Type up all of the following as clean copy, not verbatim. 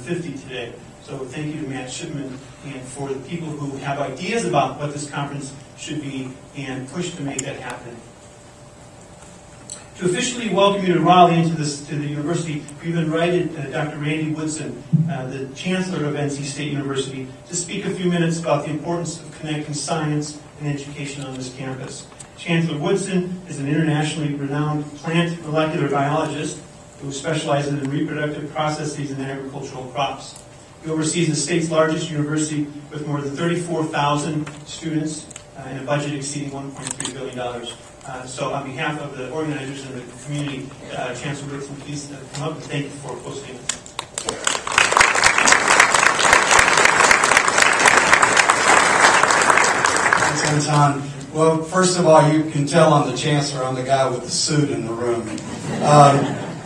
150 today. So thank you to Matt Shipman and for the people who have ideas about what this conference should be and push to make that happen. To officially welcome you to Raleigh and to the university, we've invited Dr. Randy Woodson, the Chancellor of NC State University, to speak a few minutes about the importance of connecting science and education on this campus. Chancellor Woodson is an internationally renowned plant molecular biologist who specializes in reproductive processes in agricultural crops. He oversees the state's largest university with more than 34,000 students and a budget exceeding $1.3 billion. So on behalf of the organizers and the community, Chancellor Woodson, please come up and thank you for hosting us. Thanks, Anton. Well, first of all, you can tell I'm the Chancellor. I'm the guy with the suit in the room.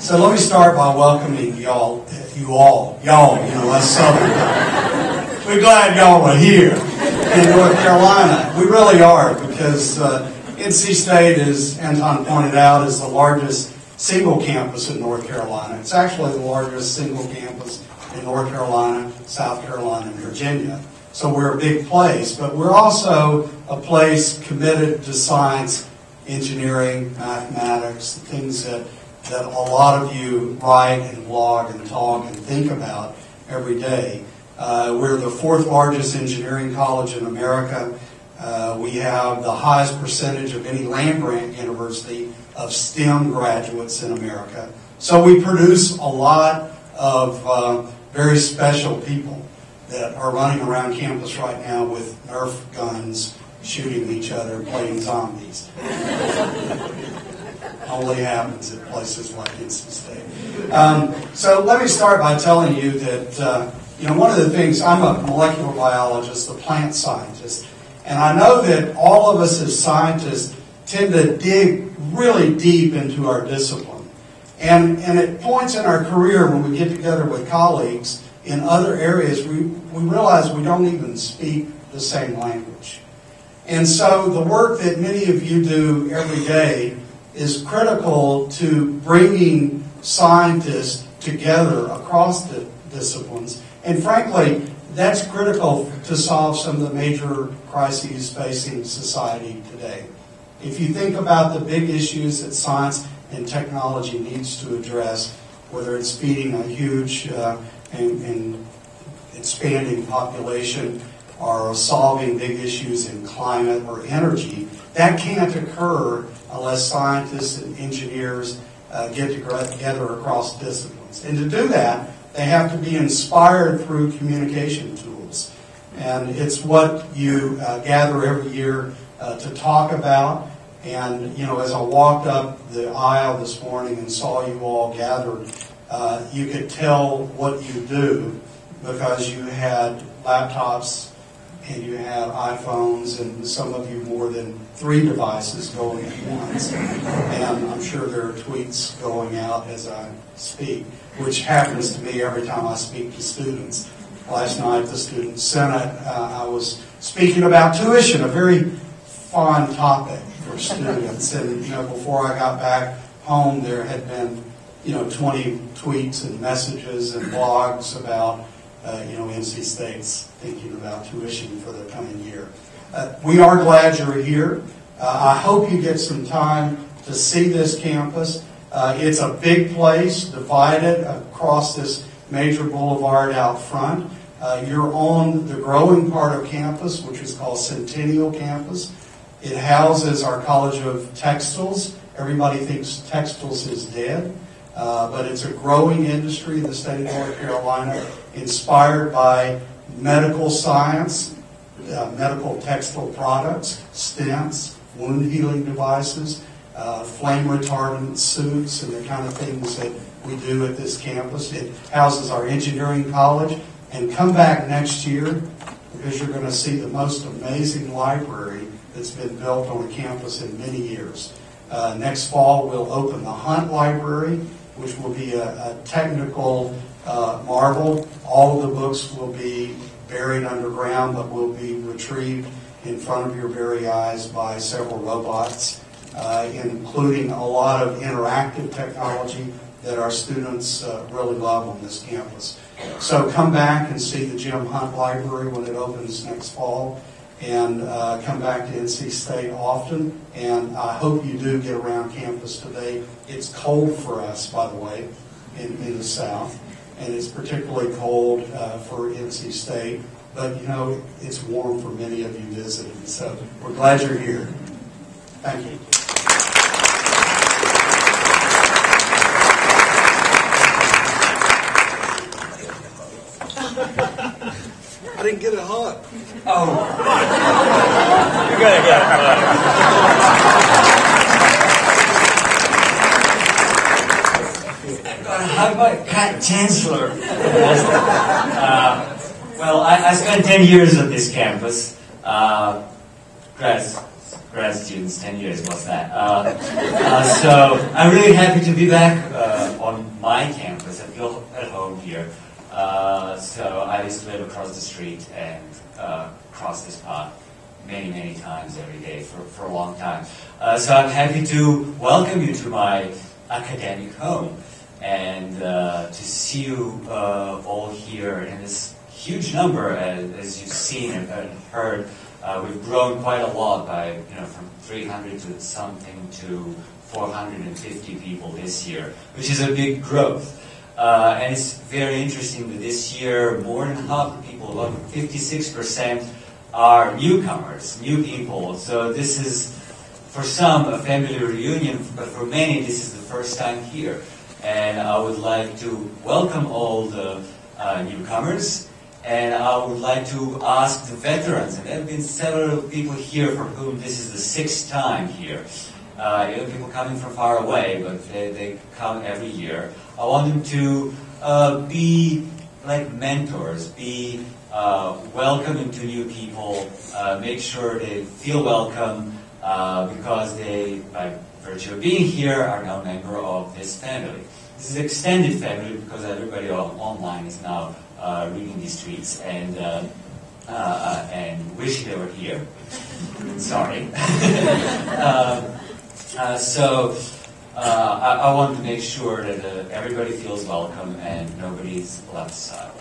So let me start by welcoming y'all, us Southern. We're glad y'all are here in North Carolina. We really are, because NC State, as Anton pointed out, is the largest single campus in North Carolina. It's actually the largest single campus in North Carolina, South Carolina, and Virginia. So we're a big place, but we're also a place committed to science, engineering, mathematics, things that a lot of you write and blog and talk and think about every day. We're the fourth largest engineering college in America. We have the highest percentage of any land-grant university of STEM graduates in America. So we produce a lot of very special people that are running around campus right now with Nerf guns, shooting each other, and playing zombies. Only happens at places like NC State. So let me start by telling you that one of the things, I'm a molecular biologist, a plant scientist, and I know that all of us as scientists tend to dig really deep into our discipline. And at points in our career when we get together with colleagues in other areas, we realize we don't even speak the same language. And so the work that many of you do every day is critical to bringing scientists together across the disciplines. And frankly, that's critical to solve some of the major crises facing society today. If you think about the big issues that science and technology needs to address, whether it's feeding a huge and expanding population or solving big issues in climate or energy, that can't occur unless scientists and engineers get together across disciplines. And to do that, they have to be inspired through communication tools. And it's what you gather every year to talk about. And, as I walked up the aisle this morning and saw you all gathered, you could tell what you do because you had laptops and you had iPhones and some of you more than 3 devices going at once. And I'm sure there are tweets going out as I speak, which happens to me every time I speak to students. Last night, the Student Senate, I was speaking about tuition, a very fun topic for students. And, before I got back home, there had been, 20 tweets and messages and blogs about, NC State's thinking about tuition for the coming year. We are glad you're here. I hope you get some time to see this campus. It's a big place, divided across this major boulevard out front. You're on the growing part of campus, which is called Centennial Campus. It houses our College of Textiles. Everybody thinks textiles is dead, but it's a growing industry in the state of North Carolina, inspired by medical science, medical textile products, stents, wound healing devices, flame retardant suits, and the kind of things that we do at this campus. It houses our engineering college. And come back next year because you're going to see the most amazing library that's been built on a campus in many years. Next fall, we'll open the Hunt Library, which will be a technical marvel. All of the books will be buried underground, but will be retrieved in front of your very eyes by several robots, including a lot of interactive technology, that our students really love on this campus. So come back and see the Jim Hunt Library when it opens next fall, and come back to NC State often. And I hope you do get around campus today. It's cold for us, by the way, in the South, and it's particularly cold for NC State. But, you know, it's warm for many of you visiting. So we're glad you're here. Thank you. I didn't get a hug. Oh. You're going to get a hug. How about Chancellor? Well, I spent 10 years at this campus. Grad students, 10 years, what's that? So I'm really happy to be back on my campus. I feel at home here. So I used to live across the street and cross this path many, many times every day for a long time. So I'm happy to welcome you to my academic home and to see you all here in this huge number, as you've seen and heard. We've grown quite a lot by, from 300 to something to 450 people this year, which is a big growth. And it's very interesting that this year, more than half the people, about 56%, are newcomers, new people. So this is, for some, a family reunion, but for many, this is the first time here. And I would like to welcome all the newcomers. And I would like to ask the veterans, and there have been several people here for whom this is the 6th time here. People coming from far away, but they come every year. I want them to be like mentors, be welcoming to new people, make sure they feel welcome, because they, by virtue of being here, are now a member of this family. This is an extended family because everybody online is now reading these tweets and wishing they were here. Sorry. I want to make sure that everybody feels welcome and nobody's left aside.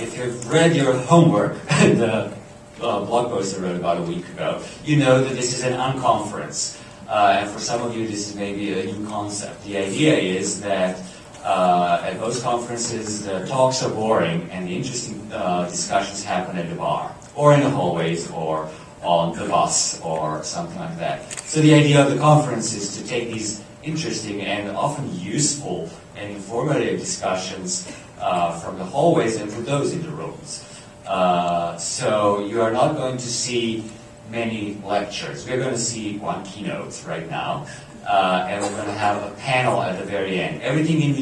If you've read your homework, the blog post I wrote about a week ago, you know that this is an unconference. And for some of you, this is maybe a new concept. The idea is that at most conferences, the talks are boring and the interesting discussions happen at the bar, or in the hallways, or on the bus, or something like that. So the idea of the conference is to take these interesting and often useful and informative discussions from the hallways and put those in the rooms. So you are not going to see many lectures. We're going to see one keynote right now. And we're going to have a panel at the very end. Everything in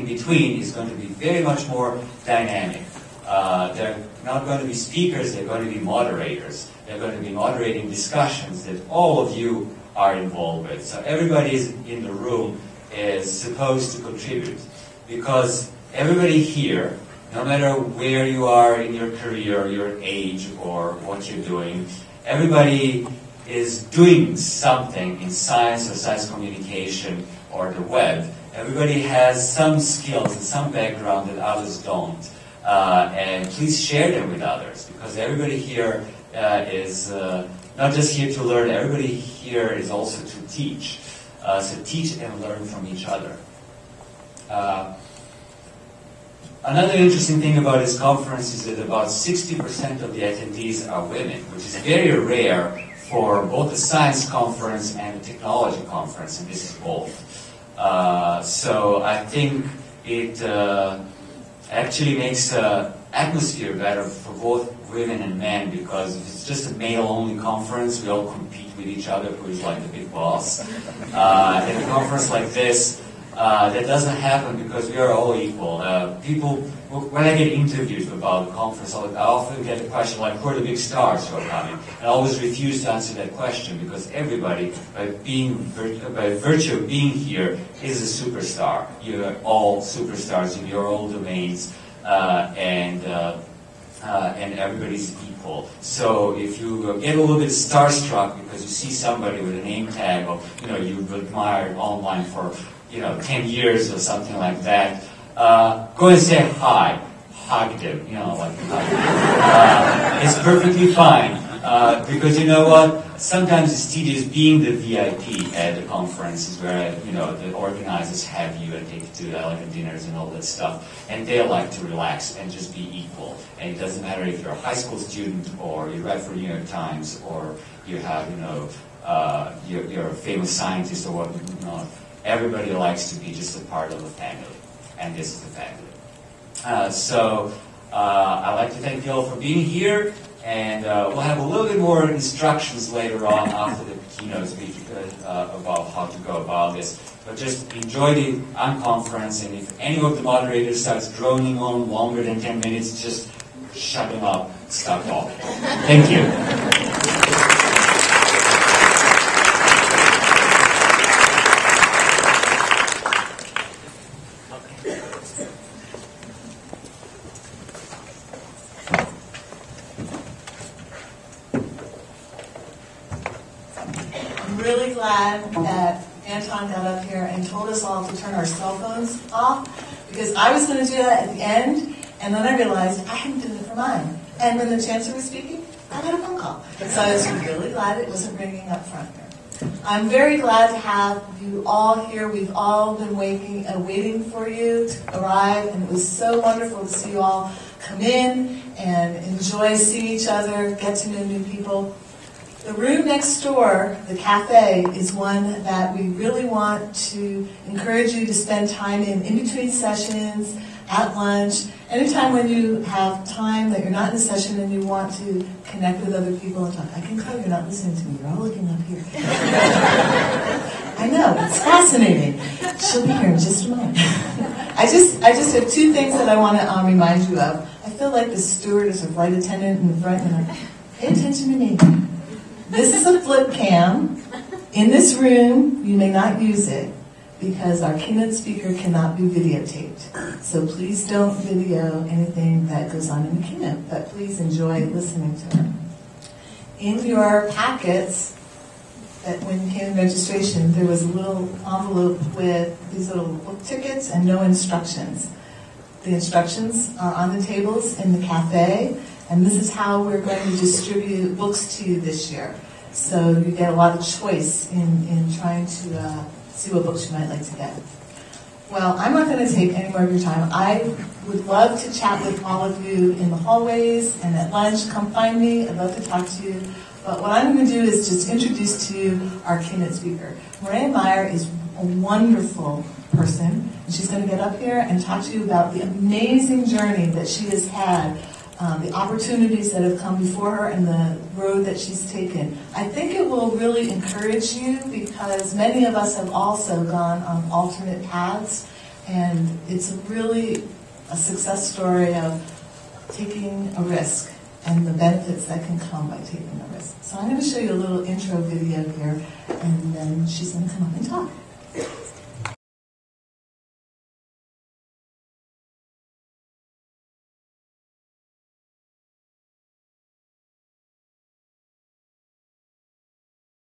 between is going to be very much more dynamic. They're not going to be speakers, they're going to be moderators. They're going to be moderating discussions that all of you are involved with. So everybody in the room is supposed to contribute, because everybody here, no matter where you are in your career, your age, or what you're doing, everybody is doing something in science or science communication or the web. Everybody has some skills and some background that others don't. And please share them with others, because everybody here is not just here to learn, everybody here is also to teach. So teach and learn from each other. Another interesting thing about this conference is that about 60% of the attendees are women, which is very rare for both the science conference and the technology conference, and this is both. So I think it actually makes the atmosphere better for both women and men, because if it's just a male-only conference, we all compete with each other who is like the big boss. In a conference like this, that doesn't happen because we are all equal. People, when I get interviewed about the conference, I often get a question like, who are the big stars who are coming? And I always refuse to answer that question, because everybody, by virtue of being here, is a superstar. You're all superstars in your own domains, and everybody's equal. So if you get a little bit starstruck because you see somebody with a name tag, or you've admired online for 10 years or something like that, go and say hi. Hug them, it's perfectly fine. Because you know what? Sometimes it's tedious being the VIP at the conferences where, the organizers have you and take you to elegant dinners and all that stuff. And they like to relax and just be equal. And it doesn't matter if you're a high school student or you write for New York Times or you have, you're a famous scientist or whatnot. Everybody likes to be just a part of a family. And this is the family. I'd like to thank you all for being here. And we'll have a little bit more instructions later on after the keynote speech about how to go about this. But just enjoy the unconference, and if any of the moderators starts droning on longer than 10 minutes, just shut them up, stop talking. Thank you. Really glad that Anton got up here and told us all to turn our cell phones off, because I was going to do that at the end, and then I realized I hadn't done it for mine. And when the Chancellor was speaking, I got a phone call. So I was really glad it wasn't ringing up front here. I'm very glad to have you all here. We've all been waiting for you to arrive, and it was so wonderful to see you all come in and enjoy seeing each other, get to know new people. The room next door, the cafe, is one that we really want to encourage you to spend time in between sessions, at lunch, anytime when you have time that you're not in a session and you want to connect with other people and talk. I can tell you're not listening to me. You're all looking up here. I know, it's fascinating. She'll be here in just a moment. I just have two things that I want to remind you of. I feel like the stewardess or flight attendant in the front, pay attention to me. This is a flip cam. In this room, you may not use it because our keynote speaker cannot be videotaped. So please don't video anything that goes on in the keynote, but please enjoy listening to her. In your packets, that when you came in registration, there was a little envelope with these little book tickets and no instructions. The instructions are on the tables in the cafe, and this is how we're going to distribute books to you this year. So you get a lot of choice in trying to see what books you might like to get. Well, I'm not going to take any more of your time. I would love to chat with all of you in the hallways and at lunch. Come find me. I'd love to talk to you. But what I'm going to do is just introduce to you our keynote speaker. Mireya Mayor is a wonderful person, and she's going to get up here and talk to you about the amazing journey that she has had, the opportunities that have come before her, and the road that she's taken. I think it will really encourage you because many of us have also gone on alternate paths, and it's really a success story of taking a risk and the benefits that can come by taking a risk. So I'm going to show you a little intro video here, and then she's going to come up and talk.